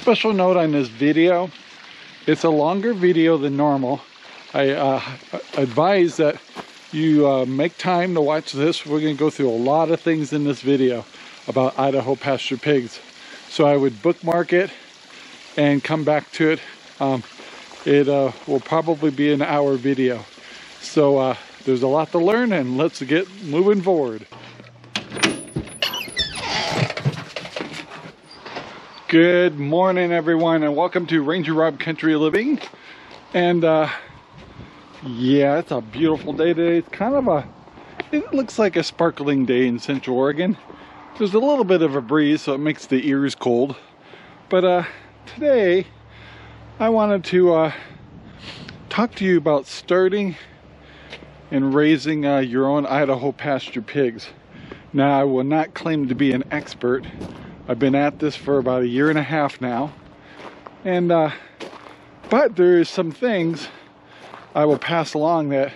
Special note on this video, it's a longer video than normal. I advise that you make time to watch this. We're going to go through a lot of things in this video about Idaho Pasture Pigs. So I would bookmark it and come back to it. It will probably be an hour video. So there's a lot to learn, and let's get moving forward. Good morning, everyone, and welcome to Ranger Rob Country Living. And yeah, it's a beautiful day today. It's kind of it looks like a sparkling day in Central Oregon. There's a little bit of a breeze, so it makes the ears cold. But today I wanted to talk to you about starting and raising your own Idaho Pasture Pigs. Now, I will not claim to be an expert. I've been at this for about 1.5 years now, and but there is some things I will pass along that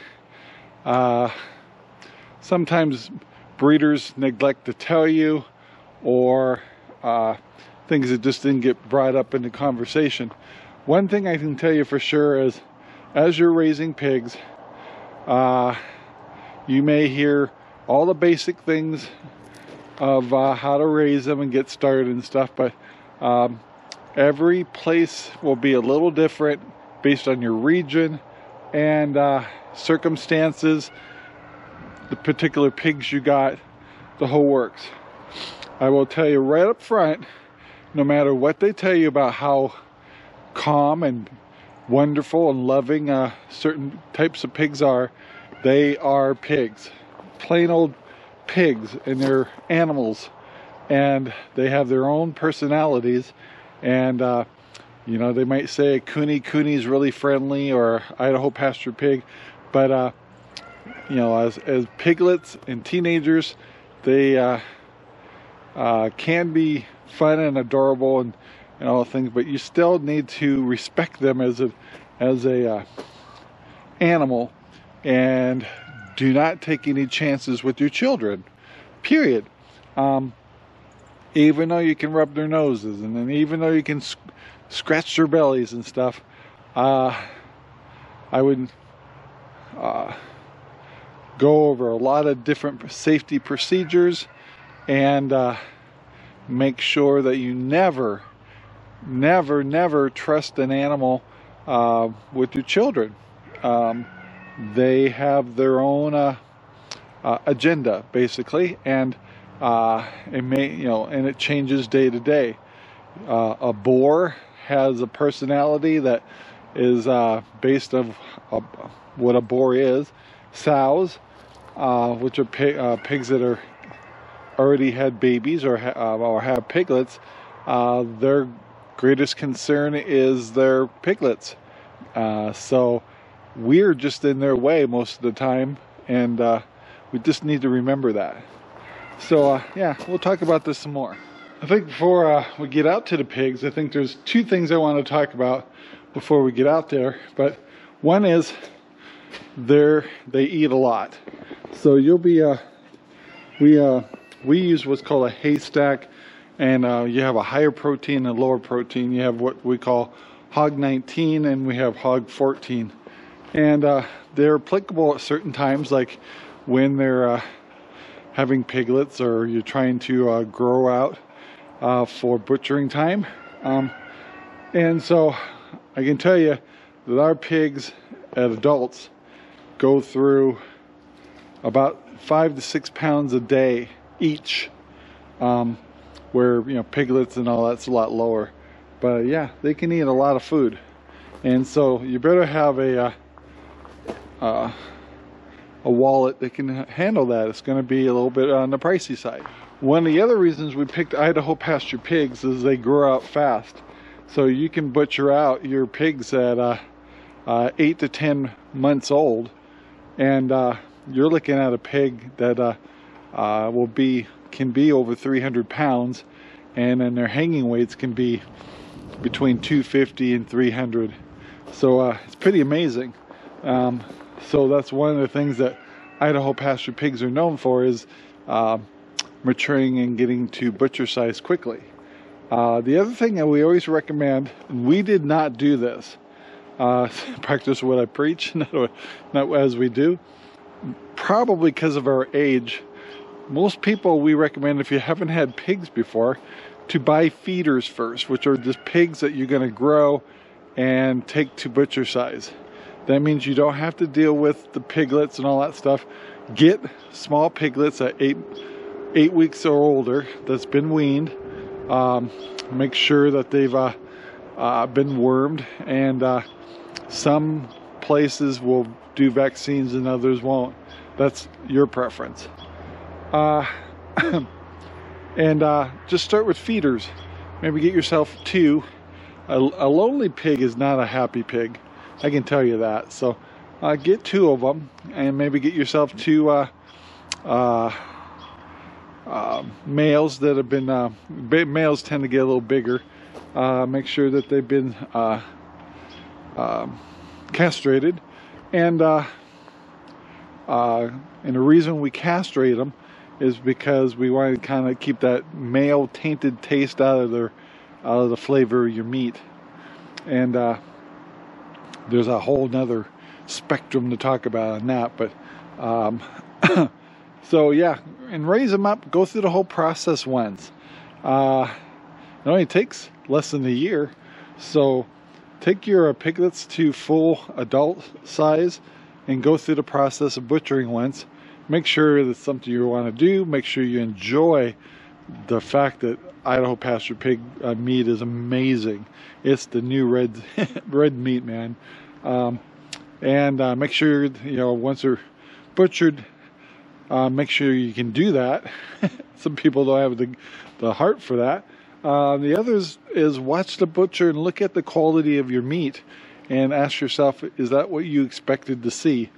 sometimes breeders neglect to tell you, or things that just didn't get brought up in the conversation. One thing I can tell you for sure is, as you're raising pigs, you may hear all the basic things of how to raise them and get started and stuff, but every place will be a little different based on your region and circumstances, the particular pigs you got, the whole works. I will tell you right up front, no matter what they tell you about how calm and wonderful and loving certain types of pigs are, they are pigs, plain old pigs, and they're animals, and they have their own personalities. And you know, they might say Cooney's really friendly, or Idaho Pasture Pig, but you know, as piglets and teenagers, they can be fun and adorable and all things, but you still need to respect them as a animal, and do not take any chances with your children, period. Even though you can rub their noses, and then even though you can scratch their bellies and stuff, I would go over a lot of different safety procedures, and make sure that you never trust an animal with your children. They have their own agenda, basically, and it may, you know, and it changes day to day. A boar has a personality that is based on what a boar is. Sows, which are pigs that are already had babies or have piglets, their greatest concern is their piglets. So we're just in their way most of the time, and we just need to remember that. So yeah, we'll talk about this some more. I think before we get out to the pigs, I think there's two things I want to talk about before we get out there. But one is they eat a lot. So you'll be we use what's called a haystack, and you have a higher protein and lower protein. You have what we call hog 19, and we have hog 14. And they're applicable at certain times, like when they're having piglets, or you're trying to grow out for butchering time. And so I can tell you that our pigs at adults go through about 5 to 6 pounds a day each, where, you know, piglets and all that's a lot lower. But yeah, they can eat a lot of food, and so you better have a wallet that can handle that. It's going to be a little bit on the pricey side. One of the other reasons we picked Idaho Pasture Pigs is they grow out fast. So you can butcher out your pigs at 8 to 10 months old, and you're looking at a pig that can be over 300 pounds, and then their hanging weights can be between 250 and 300. So it's pretty amazing. So that's one of the things that Idaho Pasture Pigs are known for, is maturing and getting to butcher size quickly. The other thing that we always recommend, and we did not do this, practice what I preach, not as we do, probably because of our age. Most people, we recommend, if you haven't had pigs before, to buy feeders first, which are just pigs that you're going to grow and take to butcher size. That means you don't have to deal with the piglets and all that stuff. Get small piglets at 8 weeks or older that's been weaned. Make sure that they've been wormed, and some places will do vaccines and others won't. That's your preference. And just start with feeders. Maybe get yourself 2. A lonely pig is not a happy pig, I can tell you that. So get 2 of them, and maybe get yourself 2 males that have been, males tend to get a little bigger. Make sure that they've been castrated, and the reason we castrate them is because we want to kind of keep that male tainted taste out of the flavor of your meat. And there's a whole nother spectrum to talk about on that, but so yeah, and raise them up, go through the whole process once. It only takes less than a year, so take your piglets to full adult size and go through the process of butchering once. Make sure that's something you want to do. Make sure you enjoy the fact that Idaho Pasture Pig meat is amazing. It's the new red meat, man. And make sure, you know, once they're butchered, make sure you can do that. Some people don't have the heart for that. The others is watch the butcher and look at the quality of your meat and ask yourself, is that what you expected to see?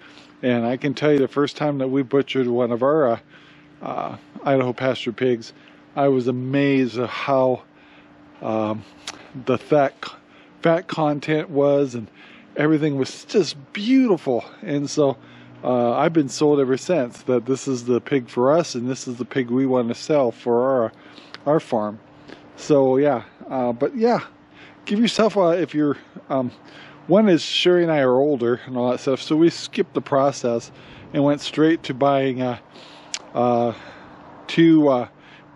And I can tell you, the first time that we butchered one of our Idaho Pasture pigs, I was amazed at how the fat content was, and everything was just beautiful. And so I've been sold ever since that this is the pig for us, and this is the pig we want to sell for our farm. So yeah, but yeah, give yourself if you're one is Sherry and I are older and all that stuff, so we skipped the process and went straight to buying 2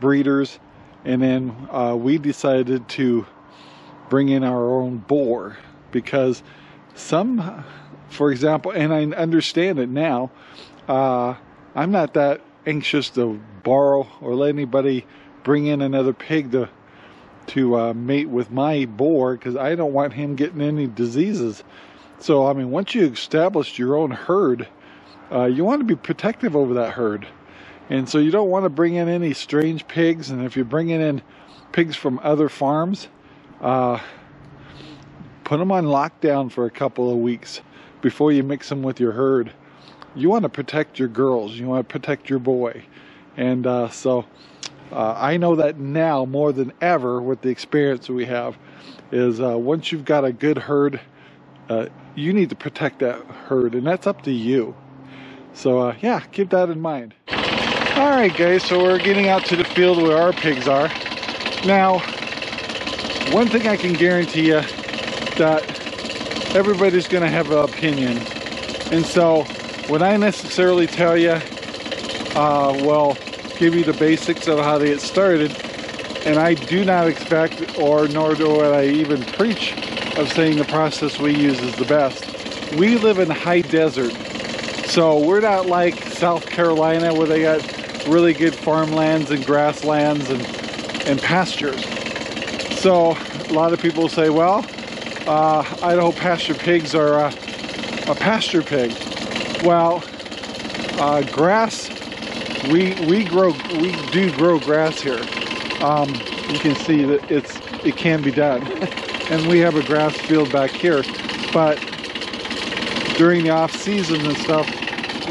breeders, and then we decided to bring in our own boar, because some, for example, and I understand it now, I'm not that anxious to borrow or let anybody bring in another pig to mate with my boar, because I don't want him getting any diseases. So I mean, once you established your own herd, you want to be protective over that herd, and so you don't want to bring in any strange pigs. And if you're bringing in pigs from other farms, put them on lockdown for a couple of weeks before you mix them with your herd. You want to protect your girls, you want to protect your boy. And so I know that now more than ever, with the experience that we have, is once you've got a good herd, you need to protect that herd, and that's up to you. So yeah, keep that in mind. Alright guys, so we're getting out to the field where our pigs are. Now, one thing I can guarantee you, that everybody's going to have an opinion. And so when I necessarily tell you, well, give you the basics of how to get started, and I do not expect, or nor do I even preach of saying the process we use is the best. We live in high desert, so we're not like South Carolina where they got really good farmlands and grasslands and pastures. So a lot of people say, well, Idaho Pasture Pigs are a pasture pig. Well, grass, we do grow grass here. You can see that it can be done. And we have a grass field back here, but during the off season and stuff,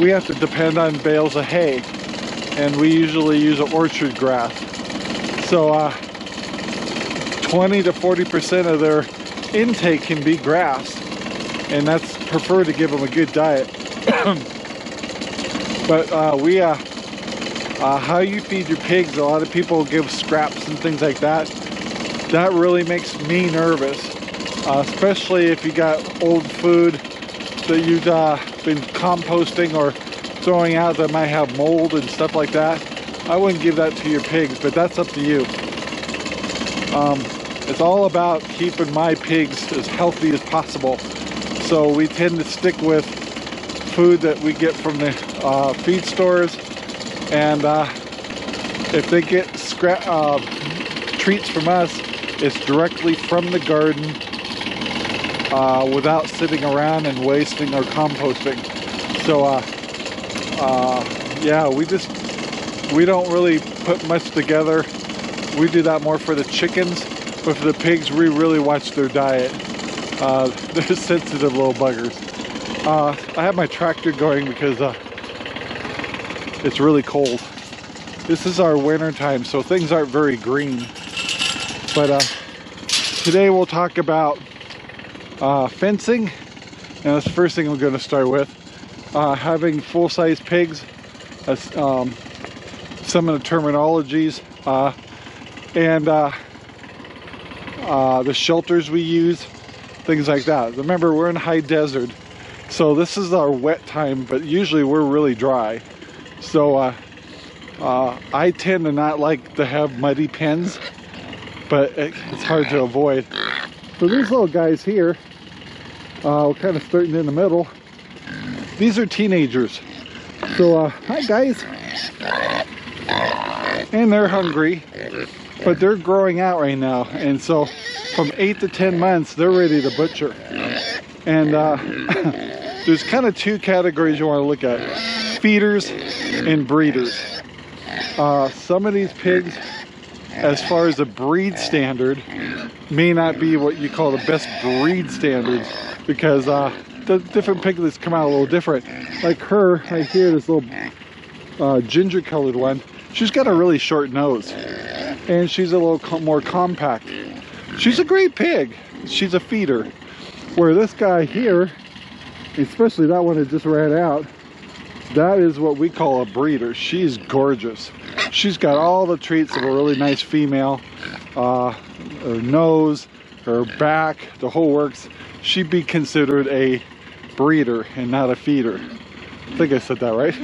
we have to depend on bales of hay, and we usually use an orchard grass. So 20 to 40% of their intake can be grass, and that's preferred to give them a good diet. But how you feed your pigs, a lot of people give scraps and things like that. that really makes me nervous, especially if you got old food that you've been composting or throwing out that might have mold and stuff like that. I wouldn't give that to your pigs, but that's up to you. It's all about keeping my pigs as healthy as possible. So we tend to stick with food that we get from the feed stores, and if they get treats from us, it's directly from the garden, without sitting around and wasting or composting. So yeah, we don't really put much together. We do that more for the chickens, but for the pigs, we really watch their diet. They're sensitive little buggers. I have my tractor going because it's really cold. This is our winter time, so things aren't very green. But today we'll talk about fencing, and that's the first thing I'm going to start with. Having full-size pigs, some of the terminologies, and the shelters we use, things like that. Remember, we're in high desert, so this is our wet time, but usually we're really dry. So I tend to not like to have muddy pens, but it's hard to avoid. So these little guys here, we're kind of starting in the middle. These are teenagers. So hi guys. And they're hungry, but they're growing out right now, and so from 8 to 10 months they're ready to butcher. And there's kind of two categories you want to look at: feeders and breeders. Some of these pigs, as far as the breed standard, may not be what you call the best breed standards, because the different piglets come out a little different. Like her right here, this little ginger colored one, she's got a really short nose, and she's a little more compact. She's a great pig. She's a feeder. Where this guy here, especially that one that just ran out, that is what we call a breeder. She's gorgeous. She's got all the traits of a really nice female. Her nose, her back, the whole works. She'd be considered a breeder and not a feeder. I think I said that right.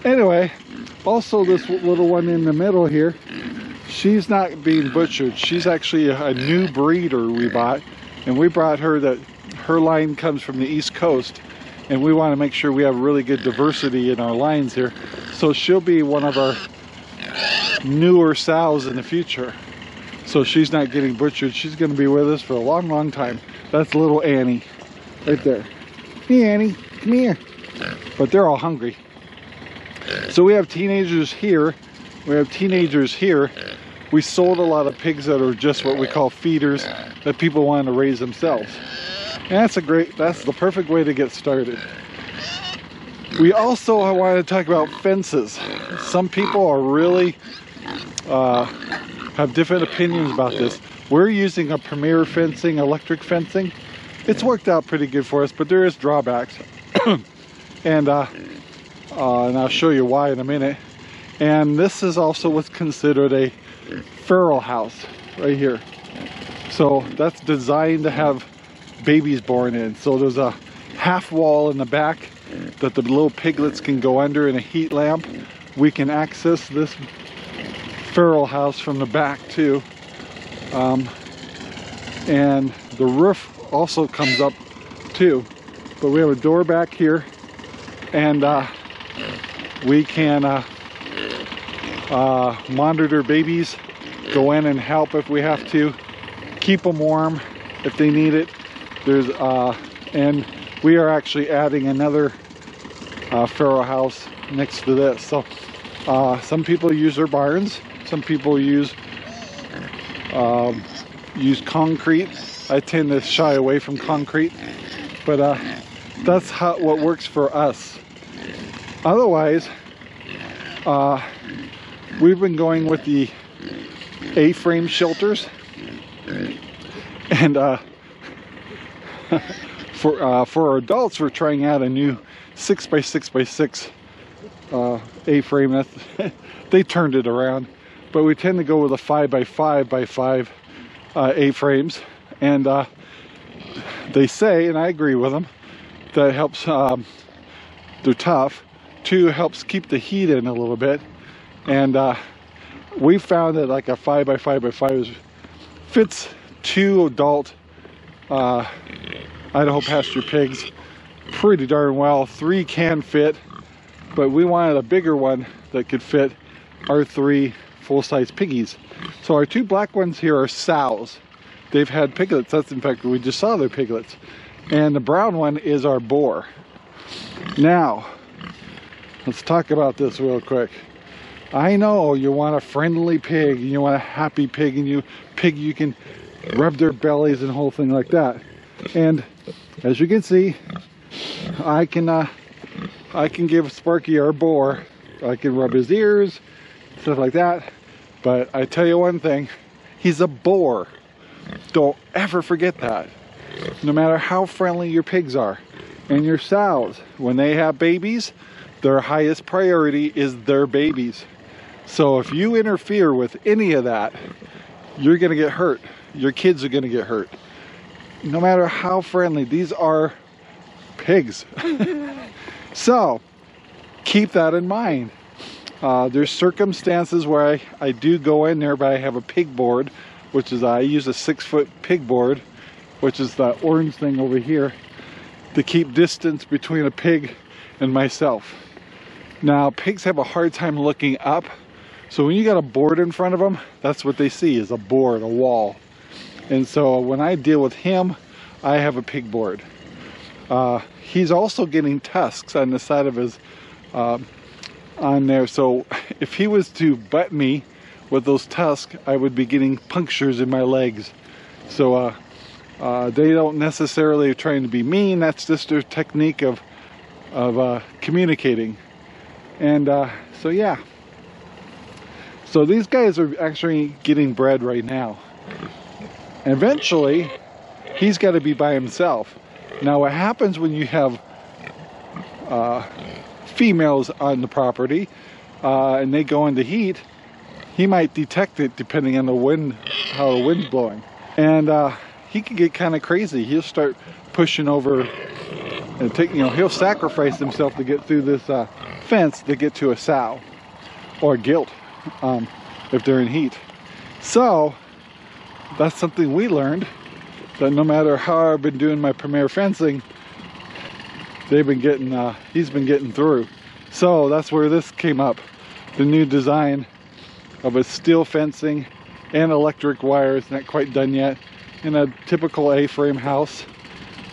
Anyway, also this little one in the middle here, she's not being butchered. She's actually a new breeder we bought, and we brought her that her line comes from the East Coast, and we want to make sure we have really good diversity in our lines here. So she'll be one of our newer sows in the future. So she's not getting butchered. She's going to be with us for a long, long time. That's little Annie right there. Hey Annie, come here. But they're all hungry. So we have teenagers here. We have teenagers here. We sold a lot of pigs that are just what we call feeders, that people want to raise themselves. And that's the perfect way to get started. We also want to talk about fences. Some people are really have different opinions about this. We're using a Premier fencing, electric fencing. It's worked out pretty good for us, but there is drawbacks. And I'll show you why in a minute. And this is also what's considered a feral house right here. So that's designed to have babies born in. So there's a half wall in the back that the little piglets can go under in a heat lamp. We can access this feral house from the back too. And the roof also comes up too. But we have a door back here, and we can monitor babies, go in and help if we have to, keep them warm if they need it. There's and we are actually adding another feral house next to this. So some people use their barns, some people use concrete. I tend to shy away from concrete, but that's what works for us. Otherwise, we've been going with the A-frame shelters, and for adults, we're trying out a new 6x6x6 A-frame. They turned it around, but we tend to go with a 5x5x5 A-frames, and they say, and I agree with them, that it helps, they're tough. 2, helps keep the heat in a little bit, and we found that like a 5x5x5 fits 2 adult Idaho Pasture Pigs pretty darn well. 3 can fit, but we wanted a bigger one that could fit our 3 full-size piggies. So our 2 black ones here are sows. They've had piglets. That's, in fact, we just saw their piglets. And the brown one is our boar. Now, let's talk about this real quick. I know you want a friendly pig, and you want a happy pig, and you can rub their bellies and whole thing like that. And as you can see, I can give Sparky, our boar, I can rub his ears, stuff like that. But I tell you one thing, he's a boar. Don't ever forget that. No matter how friendly your pigs are. And your sows, when they have babies, their highest priority is their babies. So if you interfere with any of that, you're gonna get hurt. Your kids are gonna get hurt. No matter how friendly, these are pigs. So keep that in mind. There's circumstances where I do go in there, but I have a pig board, which is I use a 6-foot pig board, which is the orange thing over here, to keep distance between a pig and myself. Now, pigs have a hard time looking up, so when you got a board in front of them, that's what they see, is a board, a wall. And so when I deal with him, I have a pig board. He's also getting tusks on the side of his on there, so if he was to butt me with those tusks, I would be getting punctures in my legs. So they don't necessarily trying to be mean, that's just their technique of communicating. And so yeah, so these guys are actually getting bred right now. And eventually he's got to be by himself. Now what happens when you have females on the property and they go into heat, he might detect it depending on the wind, how the wind's blowing. And he can get kind of crazy. He'll start pushing over and he'll sacrifice himself to get through this fence to get to a sow or gilt if they're in heat. So that's something we learned, that no matter how I've been doing my premier fencing, they've been getting he's been getting through. So that's where this came up, the new design of a steel fencing and electric wires, not quite done yet, in a typical A-frame house.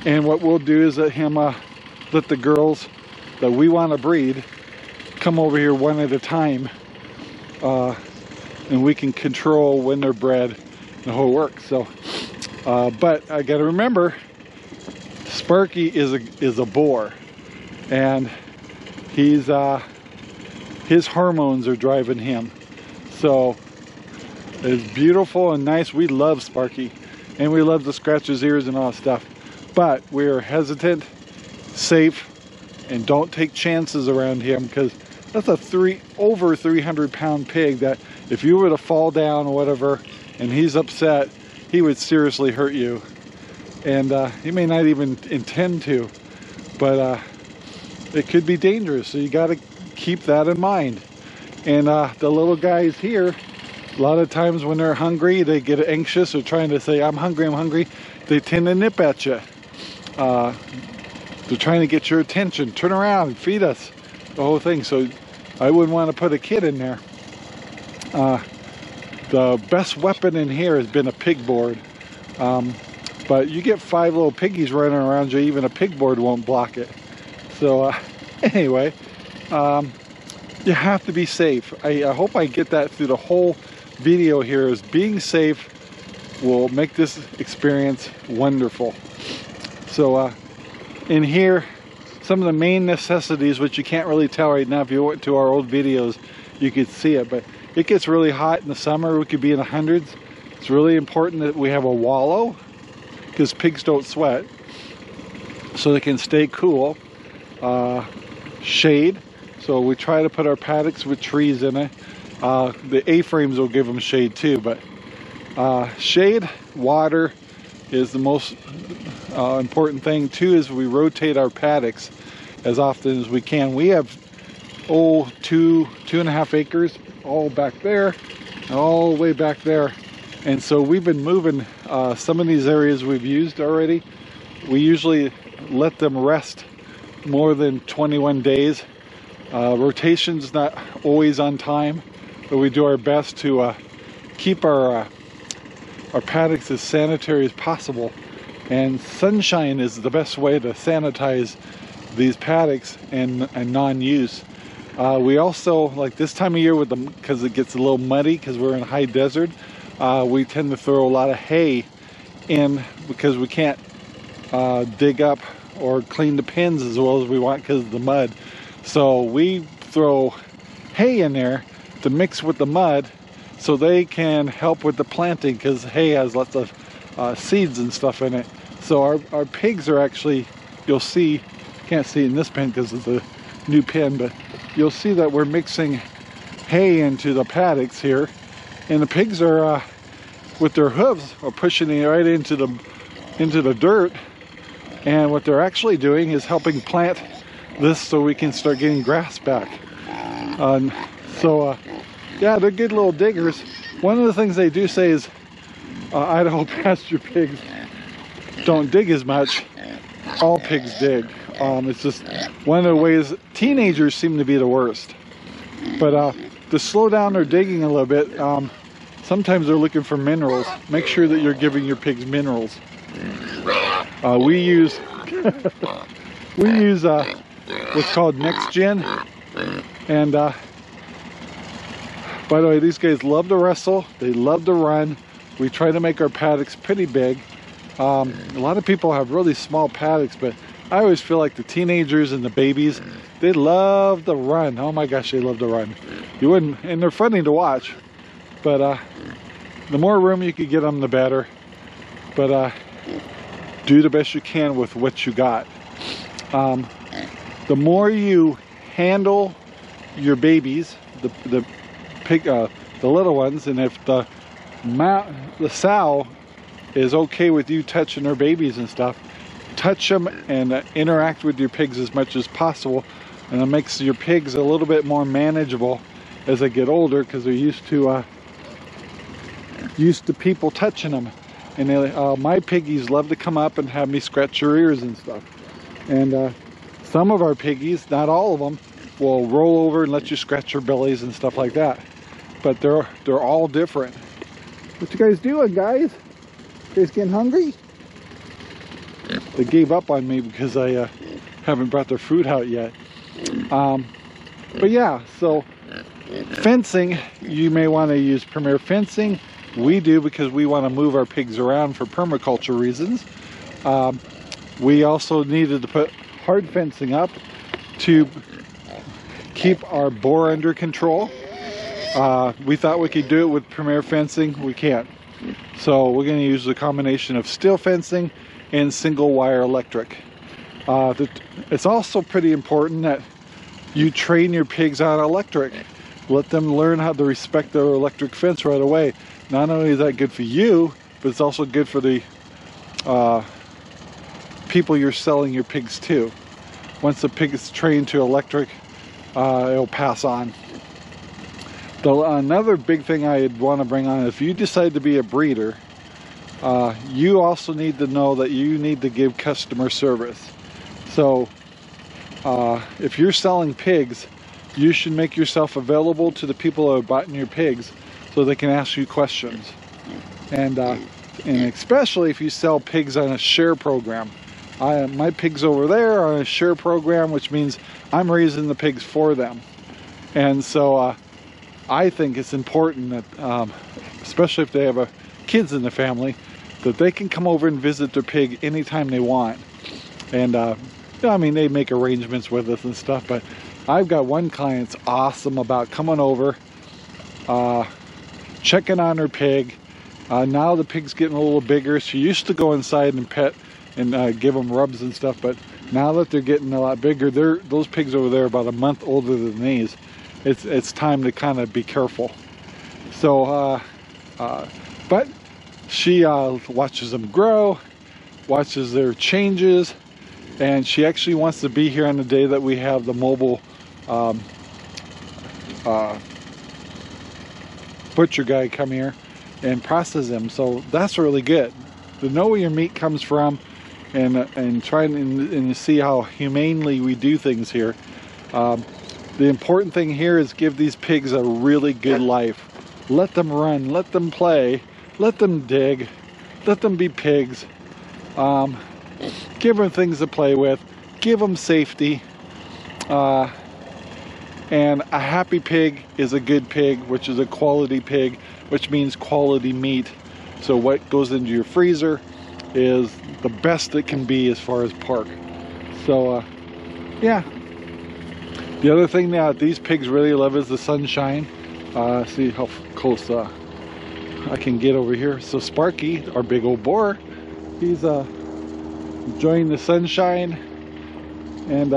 And what we'll do is let him let the girls that we want to breed come over here one at a time, and we can control when they're bred, the whole work. So but I gotta remember, Sparky is a boar, and he's his hormones are driving him. So it's beautiful and nice. We love Sparky, and we love to scratch his ears and all that stuff, but we're hesitant, safe, and don't take chances around him, because that's a over 300-pound pig that if you were to fall down or whatever and he's upset, he would seriously hurt you. And he may not even intend to, but it could be dangerous, so you got to keep that in mind. And the little guys here, a lot of times when they're hungry, they get anxious or trying to say, I'm hungry, they tend to nip at you. They're trying to get your attention, turn around, feed us, the whole thing. So I wouldn't want to put a kid in there. The best weapon in here has been a pig board. But you get 5 little piggies running around you, even a pig board won't block it. So anyway, you have to be safe. I hope I get that through the whole video here, is being safe will make this experience wonderful. So in here, some of the main necessities, which you can't really tell right now, if you went to our old videos, you could see it, but it gets really hot in the summer. We could be in the hundreds. It's really important that we have a wallow, because pigs don't sweat, so they can stay cool. Shade, so we try to put our paddocks with trees in it. The A-frames will give them shade too, but Shade, water is the most important thing. Two is we rotate our paddocks as often as we can. We have 2.5 acres all back there, all the way back there, and so we've been moving some of these areas we've used already. We usually let them rest more than 21 days. Rotation's not always on time, but we do our best to keep our paddocks as sanitary as possible. And sunshine is the best way to sanitize these paddocks and non-use. We also, like this time of year, with them, because it gets a little muddy because we're in high desert, we tend to throw a lot of hay in because we can't dig up or clean the pins as well as we want because of the mud. So we throw hay in there to mix with the mud so they can help with the planting, because hay has lots of seeds and stuff in it. So our pigs are actually, you'll see, can't see in this pen because it's a new pen, but you'll see that we're mixing hay into the paddocks here, and the pigs are with their hooves are pushing it right into the dirt, and what they're actually doing is helping plant this so we can start getting grass back. Yeah, they're good little diggers. One of the things they do say is Idaho Pasture Pigs don't dig as much. All pigs dig. It's just one of the ways. Teenagers seem to be the worst. But to slow down their digging a little bit, sometimes they're looking for minerals. Make sure that you're giving your pigs minerals. We use what's called Next Gen, and by the way, these guys love to wrestle, they love to run. We try to make our paddocks pretty big. A lot of people have really small paddocks, but I always feel like the teenagers and the babies, they love to run. Oh my gosh, they love to run. You wouldn't, and they're funny to watch, but the more room you could get them, the better. But do the best you can with what you got. The more you handle your babies, the little ones, and if the sow is okay with you touching her babies and stuff, touch them and interact with your pigs as much as possible, and it makes your pigs a little bit more manageable as they get older, because they're used to people touching them. And my piggies love to come up and have me scratch their ears and stuff. And some of our piggies, not all of them, will roll over and let you scratch their bellies and stuff like that. But they're all different. What you guys doing, guys? You guys getting hungry? They gave up on me because I haven't brought their food out yet. But yeah, so fencing, you may want to use Premier fencing. We do because we want to move our pigs around for permaculture reasons. We also needed to put hard fencing up to keep our boar under control. We thought we could do it with Premier fencing. We can't. So we're going to use a combination of steel fencing and single wire electric. It's also pretty important that you train your pigs on electric. Let them learn how to respect their electric fence right away. Not only is that good for you, but it's also good for the people you're selling your pigs to. Once the pig is trained to electric, it'll pass on. Another big thing I'd want to bring on, if you decide to be a breeder, you also need to know that you need to give customer service. So if you're selling pigs, you should make yourself available to the people who are buying your pigs so they can ask you questions. And especially if you sell pigs on a share program. My pigs over there are on a share program, which means I'm raising the pigs for them. And so I think it's important that, especially if they have kids in the family, that they can come over and visit their pig anytime they want. And I mean, they make arrangements with us and stuff, but I've got one client that's awesome about coming over, checking on her pig. Now the pig's getting a little bigger. She used to go inside and pet and give them rubs and stuff, but now that they're getting a lot bigger, those pigs over there are about a month older than these. It's time to kind of be careful. So, but She watches them grow, watches their changes, and she actually wants to be here on the day that we have the mobile butcher guy come here and process them. So that's really good to know where your meat comes from, and trying and see how humanely we do things here. The important thing here is give these pigs a really good life. Let them run, let them play, let them dig, let them be pigs. Give them things to play with, give them safety. And a happy pig is a good pig, which is a quality pig, which means quality meat. So what goes into your freezer is the best it can be as far as pork. So yeah. The other thing that these pigs really love is the sunshine. See how close I can get over here. So Sparky, our big old boar, he's enjoying the sunshine, and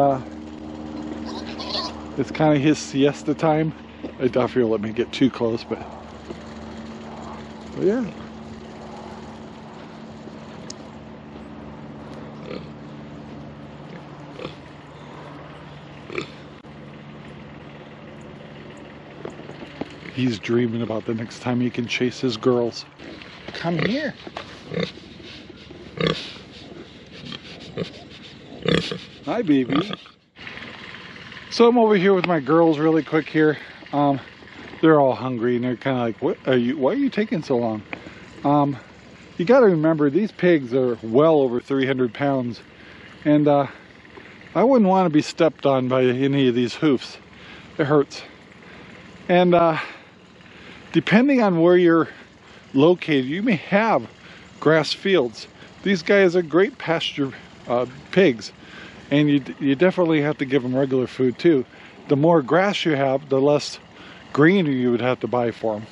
it's kind of his siesta time. I doubt if he'll let me get too close, but yeah. He's dreaming about the next time he can chase his girls. Come here. Hi, baby. So I'm over here with my girls really quick here. They're all hungry and they're kind of like, why are you taking so long? You got to remember, these pigs are well over 300 pounds. And I wouldn't want to be stepped on by any of these hoofs. It hurts. And depending on where you're located, you may have grass fields. These guys are great pasture pigs. And you definitely have to give them regular food too. The more grass you have, the less greener you would have to buy for them.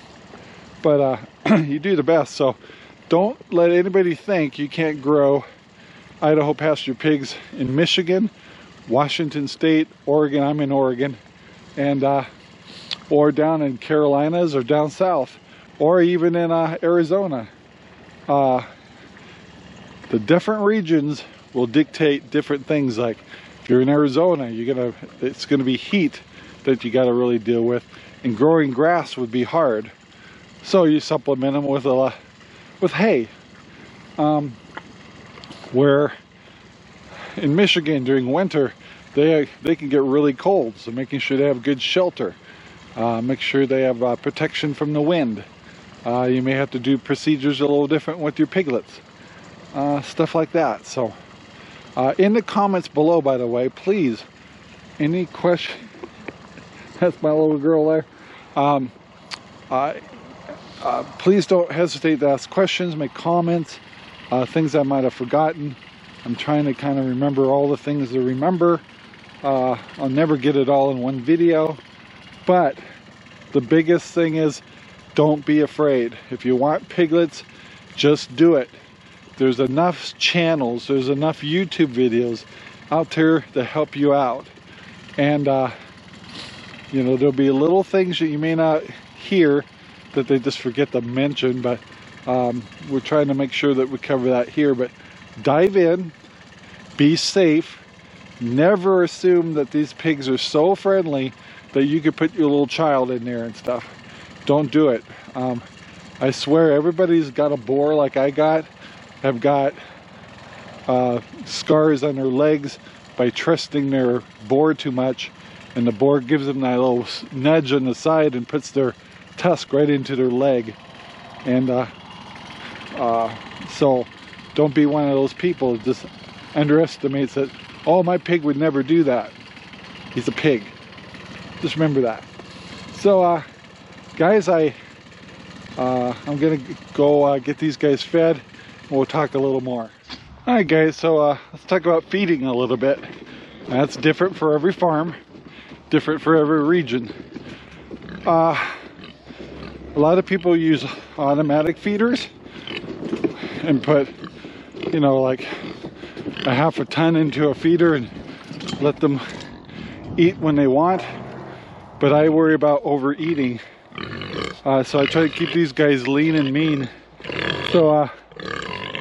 But you do the best. So don't let anybody think you can't grow Idaho Pasture Pigs in Michigan, Washington State, Oregon. I'm in Oregon. And or down in Carolinas or down south, or even in Arizona. The different regions will dictate different things. Like if you're in Arizona, it's gonna be heat that you gotta really deal with, and growing grass would be hard. So you supplement them with hay. Where in Michigan during winter, they can get really cold, so making sure they have good shelter. Make sure they have protection from the wind. You may have to do procedures a little different with your piglets. Stuff like that. So in the comments below, by the way, please, any question, that's my little girl there. Please don't hesitate to ask questions, make comments, things I might have forgotten. I'm trying to kind of remember all the things to remember. I'll never get it all in one video, but the biggest thing is don't be afraid. If you want piglets, just do it. There's enough channels, there's enough YouTube videos out there to help you out. And you know, there'll be little things that you may not hear that they just forget to mention, but we're trying to make sure that we cover that here. But dive in, be safe, never assume that these pigs are so friendly that you could put your little child in there and stuff. Don't do it. I swear everybody's got a boar like I have got scars on their legs by trusting their boar too much, and the boar gives them that little nudge on the side and puts their tusk right into their leg. And so don't be one of those people that just underestimates that, oh, my pig would never do that. He's a pig. Just remember that. So guys, I'm gonna go get these guys fed. We'll talk a little more. Alright guys, so let's talk about feeding a little bit. That's different for every farm, different for every region. A lot of people use automatic feeders and put, you know, like a half a ton into a feeder and let them eat when they want. But I worry about overeating. So I try to keep these guys lean and mean So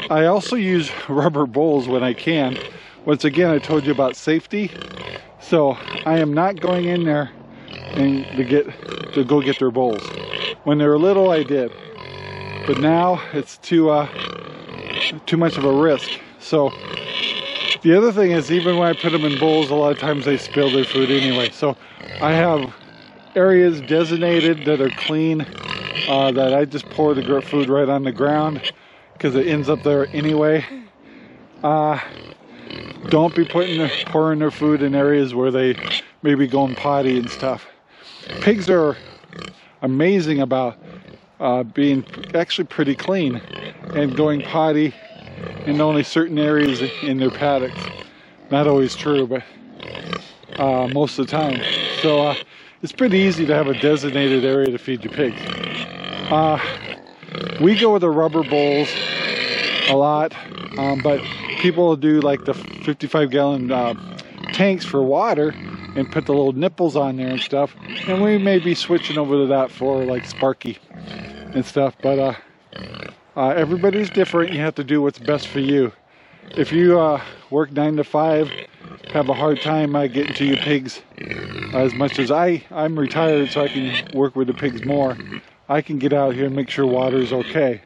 I also use rubber bowls when I can. Once again, I told you about safety. So I am not going in there and to go get their bowls. When they were little, I did, but now it's too much of a risk. So the other thing is, even when I put them in bowls, a lot of times they spill their food anyway. So I have areas designated that are clean, that I just pour the food right on the ground because it ends up there anyway. Don't be pouring their food in areas where they maybe going potty and stuff. Pigs are amazing about being actually pretty clean and going potty in only certain areas in their paddocks. Not always true, but most of the time. So it's pretty easy to have a designated area to feed your pigs. We go with the rubber bowls a lot, but people do like the 55-gallon tanks for water and put the little nipples on there and stuff, and we may be switching over to that for like Sparky and stuff. But everybody's different. You have to do what's best for you. If you work 9 to 5, have a hard time getting to your pigs as much as I'm retired, so I can work with the pigs more. I can get out here and make sure water is okay.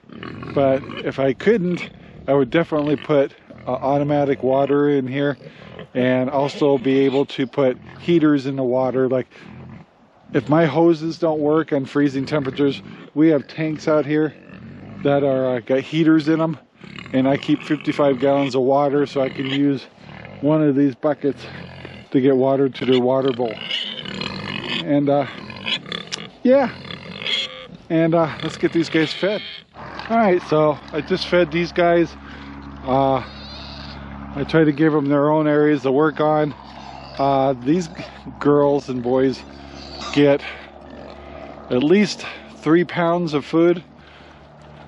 But if I couldn't, I would definitely put automatic water in here, and also be able to put heaters in the water. Like if my hoses don't work on freezing temperatures, we have tanks out here that are got heaters in them, and I keep 55 gallons of water, so I can use one of these buckets to get water to their water bowl. And yeah, and let's get these guys fed. All right, so I just fed these guys. I try to give them their own areas to work on. These girls and boys get at least 3 pounds of food,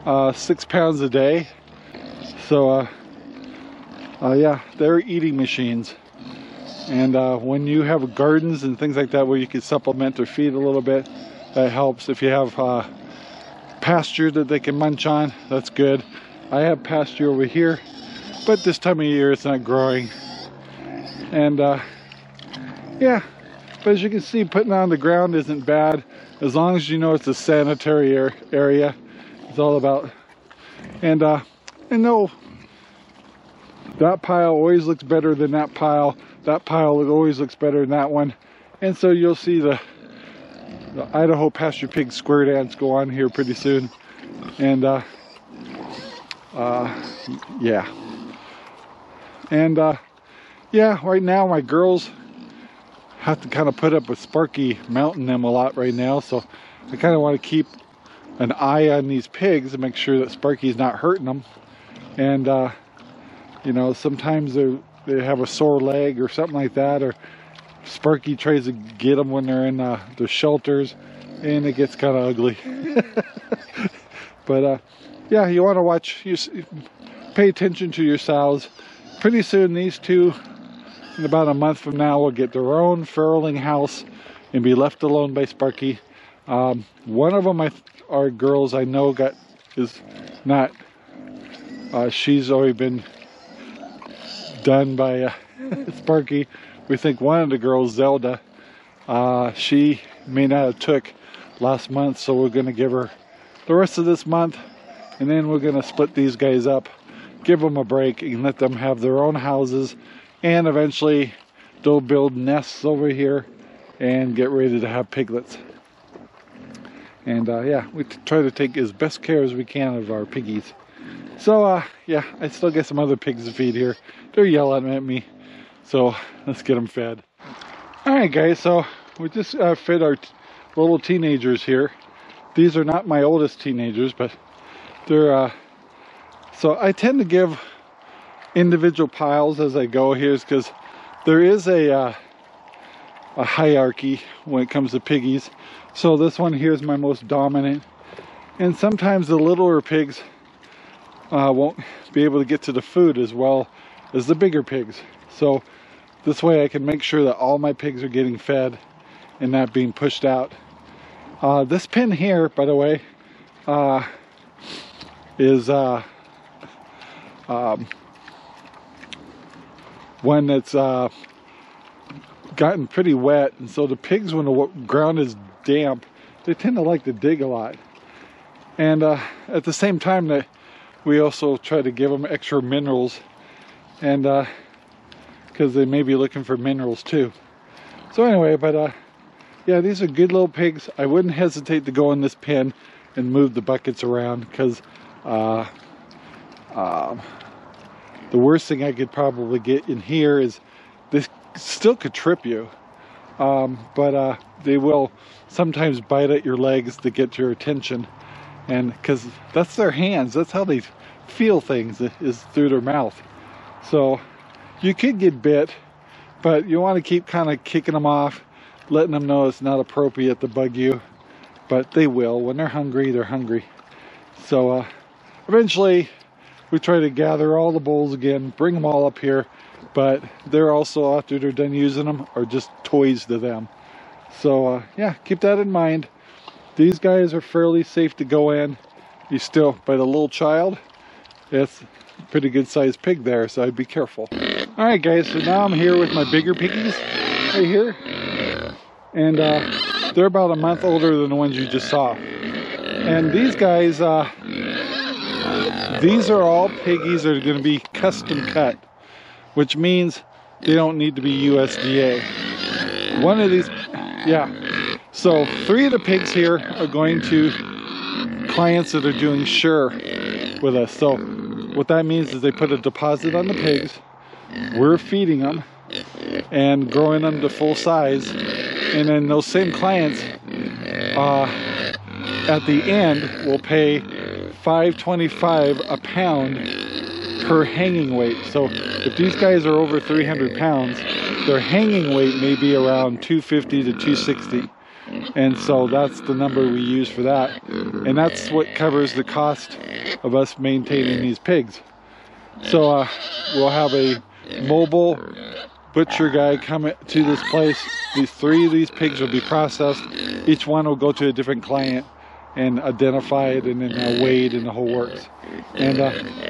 6 pounds a day. So yeah, they're eating machines. And when you have gardens and things like that where you can supplement their feed a little bit, that helps. If you have pasture that they can munch on, that's good. I have pasture over here, but this time of year it's not growing. And yeah, but as you can see, putting it on the ground isn't bad, as long as you know it's a sanitary area. It's all about, and no, that pile always looks better than that pile. That pile always looks better than that one. And so you'll see the Idaho Pasture Pig square dance go on here pretty soon. And yeah. And yeah, right now my girls have to kind of put up with Sparky mounting them a lot right now, so I kind of want to keep an eye on these pigs and make sure that Sparky's not hurting them. And you know, sometimes they have a sore leg or something like that, or Sparky tries to get them when they're in the shelters, and it gets kind of ugly. But yeah, you want to watch, pay attention to your sows. Pretty soon these two, in about a month from now, will get their own farrowing house and be left alone by Sparky. One of them, our girls, I know is not, she's already been done by Sparky. We think one of the girls, Zelda, she may not have took last month, so we're going to give her the rest of this month, and then we're going to split these guys up, give them a break, and let them have their own houses, and eventually they'll build nests over here and get ready to have piglets. And yeah, we try to take as best care as we can of our piggies. So yeah, I still got some other pigs to feed here. They're yelling at me, so let's get them fed. Alright guys, so we just fed our little teenagers here. These are not my oldest teenagers, but they're so I tend to give individual piles as I go here, because there is a hierarchy when it comes to piggies. So this one here is my most dominant, and sometimes the littler pigs won't be able to get to the food as well as the bigger pigs. So this way I can make sure that all my pigs are getting fed and not being pushed out. This pen here, by the way, is one that's gotten pretty wet, and so the pigs, when the ground is damp, they tend to like to dig a lot. And at the same time that we also try to give them extra minerals, and because they may be looking for minerals too. So anyway, but yeah, these are good little pigs. I wouldn't hesitate to go in this pen and move the buckets around, because the worst thing I could probably get in here is this still could trip you, but they will sometimes bite at your legs to get your attention, and because that's their hands, that's how they feel things, is through their mouth. So you could get bit, but you want to keep kind of kicking them off, letting them know it's not appropriate to bug you, but they will. When they're hungry, they're hungry. So eventually we try to gather all the bowls again, bring them all up here, but they're also, after they're done using them, are just toys to them. So yeah, keep that in mind. These guys are fairly safe to go in. You still, by the little child, it's a pretty good sized pig there, so I'd be careful. Alright guys, so now I'm here with my bigger piggies right here, and they're about a month older than the ones you just saw. And these guys, these are all piggies that are going to be custom cut, which means they don't need to be USDA. One of these, yeah. So 3 of the pigs here are going to clients that are doing sure with us. So what that means is they put a deposit on the pigs, we're feeding them and growing them to full size, and then those same clients at the end will pay $5.25 a pound per hanging weight. So if these guys are over 300 pounds, their hanging weight may be around 250 to 260. And so that's the number we use for that. And that's what covers the cost of us maintaining these pigs. So we'll have a mobile butcher guy come to this place. These 3 of these pigs will be processed. Each one will go to a different client and identify it, and then weighed, and the whole works. And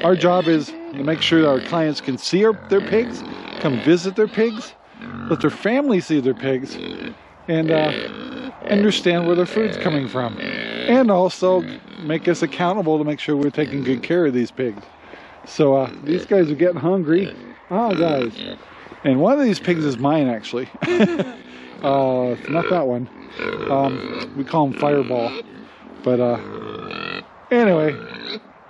our job is to make sure that our clients can see their pigs, come visit their pigs, let their family see their pigs, and understand where their food's coming from, and also make us accountable to make sure we're taking good care of these pigs. So these guys are getting hungry. Guys, and one of these pigs is mine, actually. It's not that one. We call him Fireball. But anyway,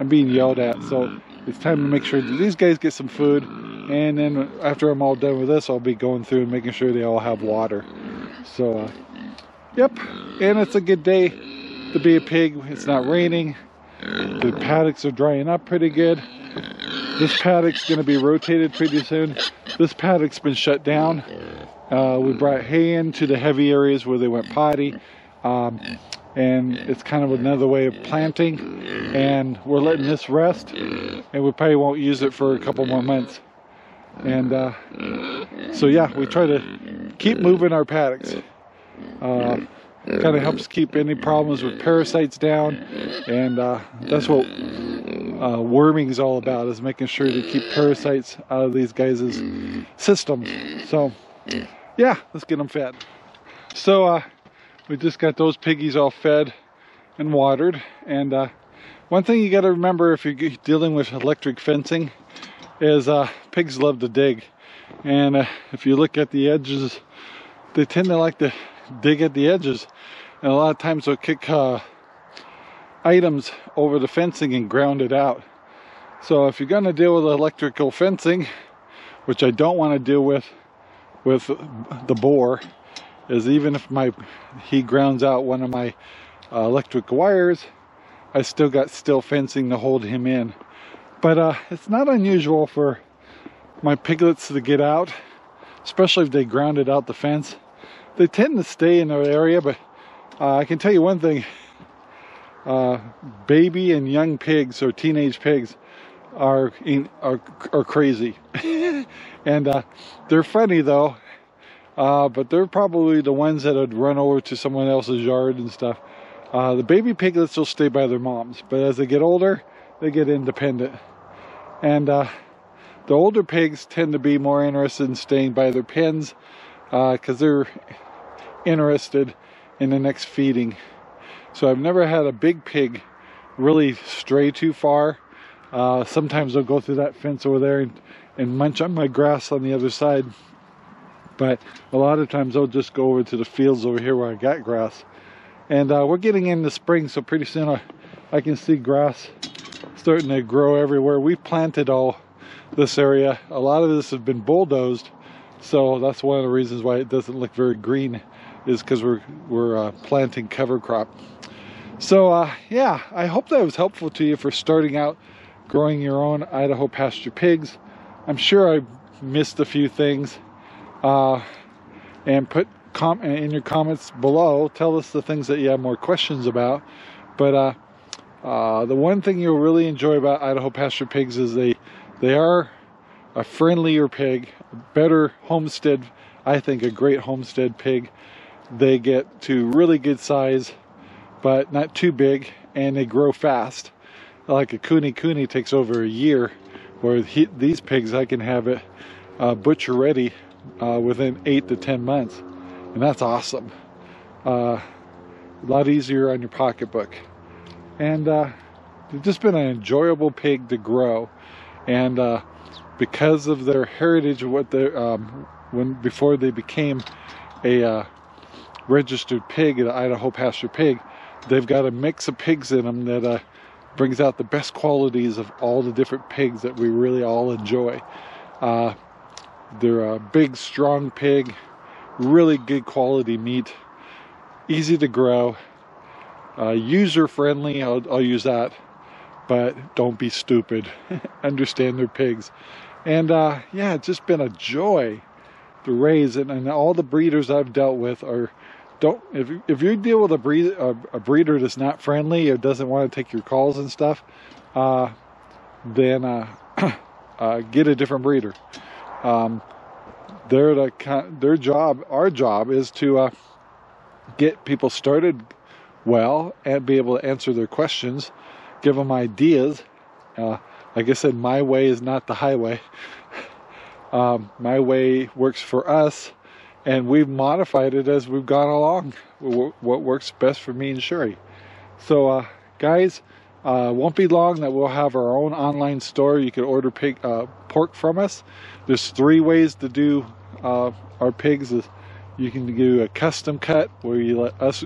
I'm being yelled at, so it's time to make sure that these guys get some food, and then after I'm all done with this, I'll be going through and making sure they all have water. So yep, and it's a good day to be a pig. It's not raining, the paddocks are drying up pretty good. This paddock's going to be rotated pretty soon. This paddock's been shut down. We brought hay into the heavy areas where they went potty. And it's kind of another way of planting, and we're letting this rest, and we probably won't use it for a couple more months. And so yeah, we try to keep moving our paddocks. Kind of helps keep any problems with parasites down, and that's what worming is all about, is making sure to keep parasites out of these guys' systems. So yeah, let's get them fed. So we just got those piggies all fed and watered. And one thing you got to remember if you're dealing with electric fencing is pigs love to dig. And if you look at the edges, they tend to like to dig at the edges. And a lot of times they'll kick items over the fencing and ground it out. So if you're going to deal with electrical fencing, which I don't want to deal with the boar, is even if he grounds out one of my electric wires, I still got steel fencing to hold him in. But it's not unusual for my piglets to get out, especially if they grounded out the fence. They tend to stay in their area, but I can tell you one thing. Baby and young pigs, or teenage pigs, are crazy. And they're funny though. But they're probably the ones that would run over to someone else's yard and stuff. The baby piglets will stay by their moms, but as they get older, they get independent. And the older pigs tend to be more interested in staying by their pens because they're interested in the next feeding. So I've never had a big pig really stray too far. Sometimes they'll go through that fence over there and munch on my grass on the other side. But a lot of times they'll just go over to the fields over here where I got grass. And we're getting into spring, so pretty soon I can see grass starting to grow everywhere. We've planted all this area. A lot of this has been bulldozed, so that's one of the reasons why it doesn't look very green, is because we're planting cover crop. So yeah, I hope that was helpful to you for starting out growing your own Idaho pasture pigs. I'm sure I missed a few things. And put in your comments below, tell us the things that you have more questions about. But the one thing you'll really enjoy about Idaho pasture pigs is they are a friendlier pig, a better homestead, I think a great homestead pig. They get to really good size, but not too big, and they grow fast. Like a cooney takes over a year, where these pigs I can have it butcher ready within 8 to 10 months, and that's awesome. A lot easier on your pocketbook, and they've just been an enjoyable pig to grow. And because of their heritage, what they before they became a registered pig, an Idaho pasture pig, they've got a mix of pigs in them that brings out the best qualities of all the different pigs that we really all enjoy. They're a big, strong pig, really good quality meat, easy to grow, user-friendly, I'll use that, but don't be stupid. Understand they're pigs. And yeah, it's just been a joy to raise it, and all the breeders I've dealt with are, if you deal with a breeder that's not friendly or doesn't want to take your calls and stuff, then get a different breeder. Our job is to get people started well and be able to answer their questions, give them ideas. Like I said, my way is not the highway. My way works for us, and we've modified it as we've gone along. What works best for me and Sherry. So guys, won't be long that we'll have our own online store. You can order pork from us. There's 3 ways to do our pigs. You can do a custom cut where you let us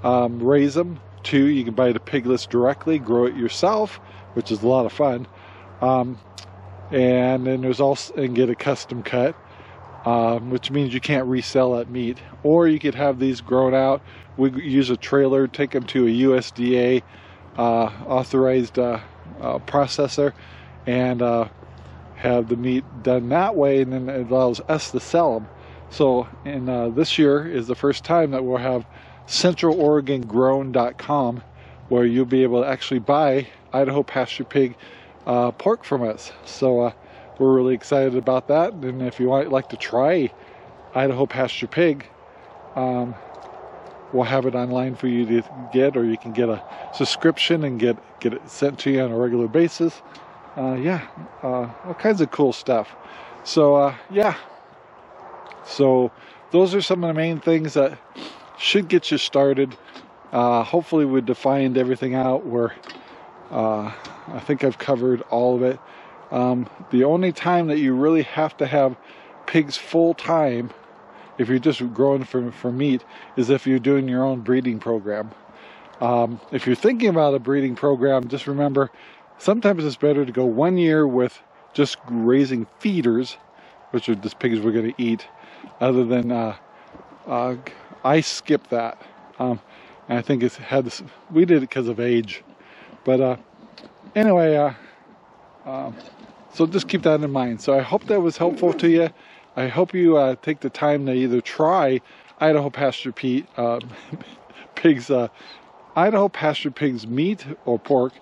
raise them. 2, you can buy the piglets directly, grow it yourself, which is a lot of fun. And then there's also, and get a custom cut, which means you can't resell that meat. Or you could have these grown out. We use a trailer, take them to a USDA authorized processor, and have the meat done that way, and then it allows us to sell them. So this year is the first time that we'll have centraloregongrown.com, where you'll be able to actually buy Idaho pasture pig pork from us. So we're really excited about that. And if you like to try Idaho pasture pig, we'll have it online for you to get, or you can get a subscription and get it sent to you on a regular basis. Yeah, all kinds of cool stuff. So yeah, so those are some of the main things that should get you started. Hopefully we defined everything out where I think I've covered all of it. The only time that you really have to have pigs full time, if you're just growing for meat, is if you're doing your own breeding program. If you're thinking about a breeding program, just remember, sometimes it's better to go 1 year with just raising feeders, which are just pigs we're going to eat, other than I skipped that. And I think we did it because of age. But anyway, so just keep that in mind. So I hope that was helpful to you. I hope you take the time to either try Idaho Pasture Pigs, Idaho Pasture Pigs meat or pork,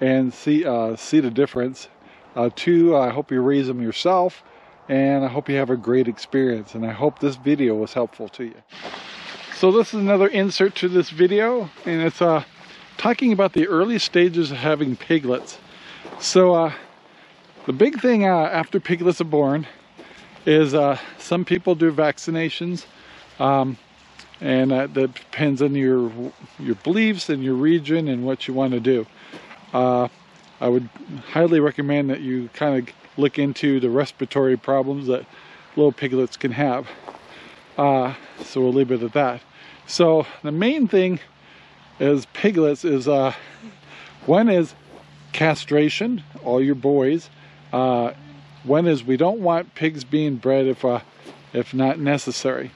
and see the difference. 2, I hope you raise them yourself, and I hope you have a great experience. And I hope this video was helpful to you. So this is another insert to this video, and it's talking about the early stages of having piglets. So the big thing after piglets are born is some people do vaccinations, and that depends on your beliefs and your region and what you want to do. I would highly recommend that you kind of look into the respiratory problems that little piglets can have. So we'll leave it at that. So the main thing is piglets is one is castration, all your boys. One is we don't want pigs being bred if not necessary,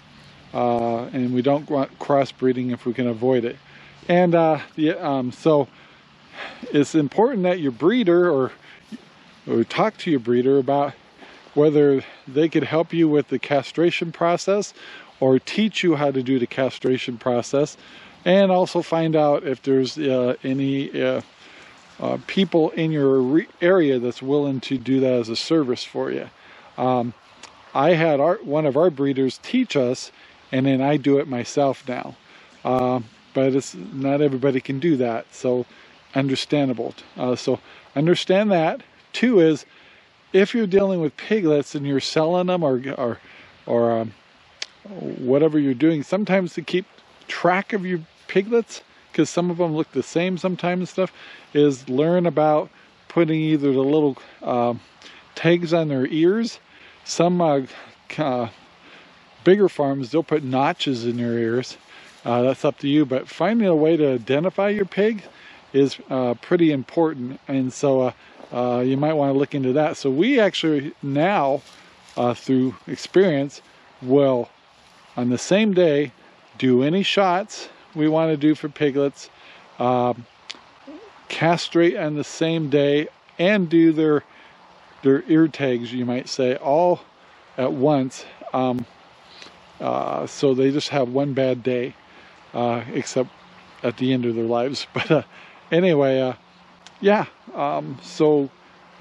and we don't want crossbreeding if we can avoid it. And so it's important that your breeder or talk to your breeder about whether they could help you with the castration process or teach you how to do the castration process, and also find out if there's any people in your area that's willing to do that as a service for you. I had one of our breeders teach us, and then I do it myself now. But it's not everybody can do that, so understandable. So understand that. Two is, if you're dealing with piglets and you're selling them or whatever you're doing, sometimes to keep track of your piglets, because some of them look the same sometimes and stuff, is learn about putting either the little tags on their ears. Some bigger farms, they'll put notches in their ears. That's up to you, but finding a way to identify your pig is pretty important, and so you might want to look into that. So we actually now, through experience, will on the same day do any shots we want to do for piglets, castrate on the same day, and do their ear tags, you might say, all at once. So they just have one bad day, except at the end of their lives. But anyway, yeah, so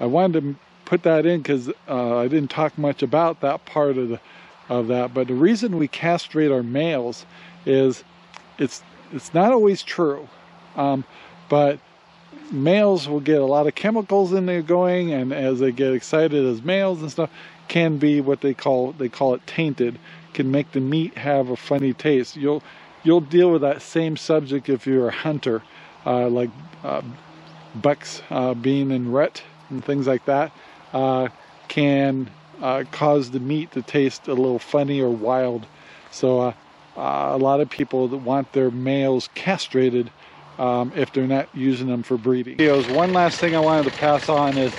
I wanted to put that in because I didn't talk much about that part of that. But the reason we castrate our males is it's not always true, but males will get a lot of chemicals in there going, and as they get excited as males and stuff, can be what they call it tainted, can make the meat have a funny taste. You'll deal with that same subject if you're a hunter, like bucks being in rut and things like that, can cause the meat to taste a little funny or wild. So a lot of people that want their males castrated if they're not using them for breeding. One last thing I wanted to pass on is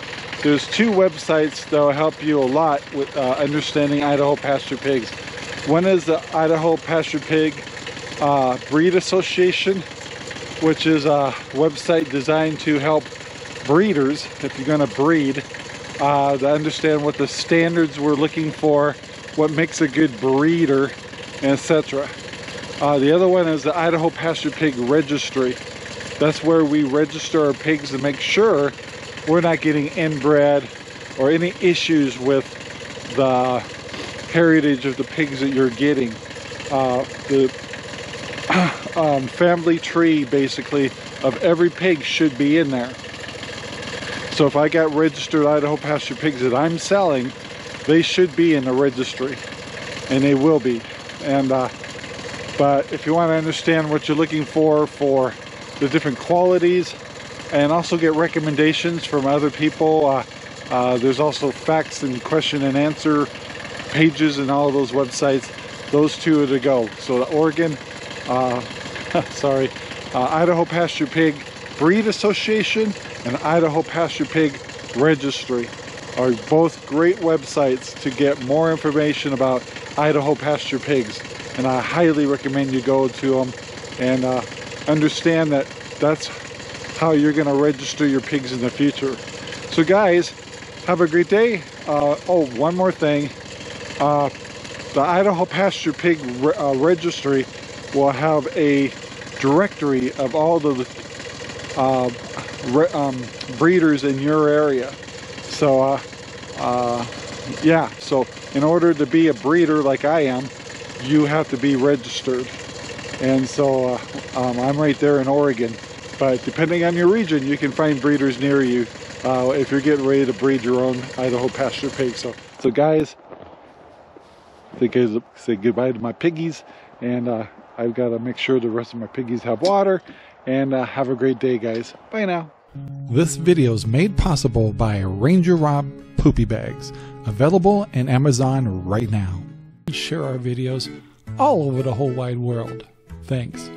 there's two websites that will help you a lot with understanding Idaho Pasture Pigs. One is the Idaho Pasture Pig Breed Association, which is a website designed to help breeders, if you're going to breed, to understand what the standards we're looking for, what makes a good breeder, etc. The other one is the Idaho Pasture Pig Registry. That's where we register our pigs to make sure we're not getting inbred or any issues with the heritage of the pigs that you're getting. The family tree, basically, of every pig should be in there. So if I got registered Idaho Pasture Pigs that I'm selling, they should be in the registry, and they will be. And but if you want to understand what you're looking for the different qualities, and also get recommendations from other people, there's also facts and question and answer pages and all of those websites. Those two are to go. So the Oregon, Idaho Pasture Pig Breed Association and Idaho Pasture Pig Registry are both great websites to get more information about Idaho Pasture Pigs, and I highly recommend you go to them and understand that that's how you're going to register your pigs in the future. So guys, have a great day. Oh, one more thing. The Idaho Pasture Pig Registry will have a directory of all the breeders in your area. So yeah, so in order to be a breeder like I am, you have to be registered. And so I'm right there in Oregon, but depending on your region, you can find breeders near you if you're getting ready to breed your own Idaho Pasture Pig. So guys, say goodbye to my piggies, and I've got to make sure the rest of my piggies have water, and have a great day, guys. Bye now. This video is made possible by Ranger Rob Poopy Bags, available in Amazon right now. Share our videos all over the whole wide world. Thanks.